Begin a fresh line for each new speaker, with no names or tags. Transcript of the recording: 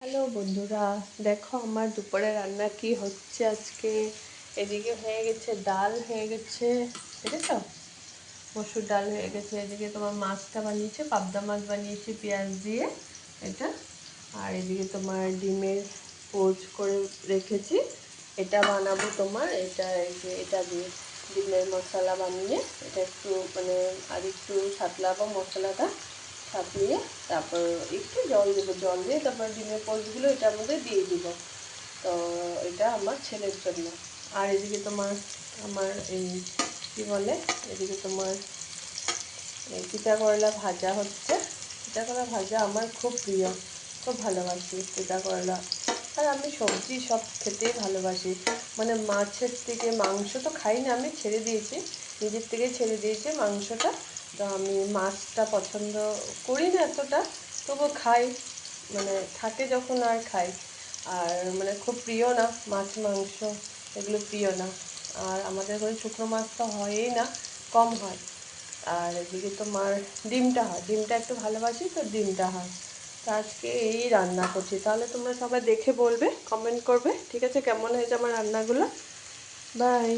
Hello বন্ধুরা, দেখো আমার দুপুরে রান্না কি হচ্ছে আজকে। এদিকে হয়ে গেছে ডাল, হয়ে গেছে দেখেছো, মসুর ডাল হয়ে গেছে। এদিকে তোমার মাছটা বানিয়েছে, পাবদা মাছ বানিয়েছি পেঁয়াজ দিয়ে এটা। আর এদিকে তোমার ডিমের পোচ করে রেখেছি, এটা বানাবো তোমার। এটা এই যে এটা দিয়ে ডিমের মশলা বানিয়ে এটা একটু মানে আর একটু সাতলাবো মশলাটা, ছাপিয়ে তারপর একটু জল দেবো, জল দিয়ে তারপর ডিমের পোচগুলো এটার মধ্যে দিয়ে দিব। তো এটা আমার ছেলের জন্য। আর এদিকে তোমার আমার এই কী বলে, এদিকে তোমার এই তিতা করলা ভাজা হচ্ছে। তিতা করলা ভাজা আমার খুব প্রিয়, খুব ভালোবাসি তিতা করলা। আর আমি সবজি সব খেতেই ভালোবাসি, মানে মাছের থেকে মাংস তো খাই না, আমি ছেড়ে দিয়েছি, নিজের থেকে ছেড়ে দিয়েছি মাংসটা। তো আমি মাছটা পছন্দ করি না এতটা, তবু খাই, মানে থাকে যখন আর খাই। আর মানে খুব প্রিয় না, মাছ মাংস এগুলো প্রিয় না। আর আমাদের ঘরে শুকনো মাছ তো হয়ই না, কম হয়। আর এদিকে তোমার ডিমটা হয়, ডিমটা একটু ভালোবাসি তো ডিমটা হয়। তো আজকে এই রান্না করছি, তাহলে তোমরা সবাই দেখে বলবে, কমেন্ট করবে, ঠিক আছে, কেমন হয়েছে আমার রান্নাগুলো। বাই।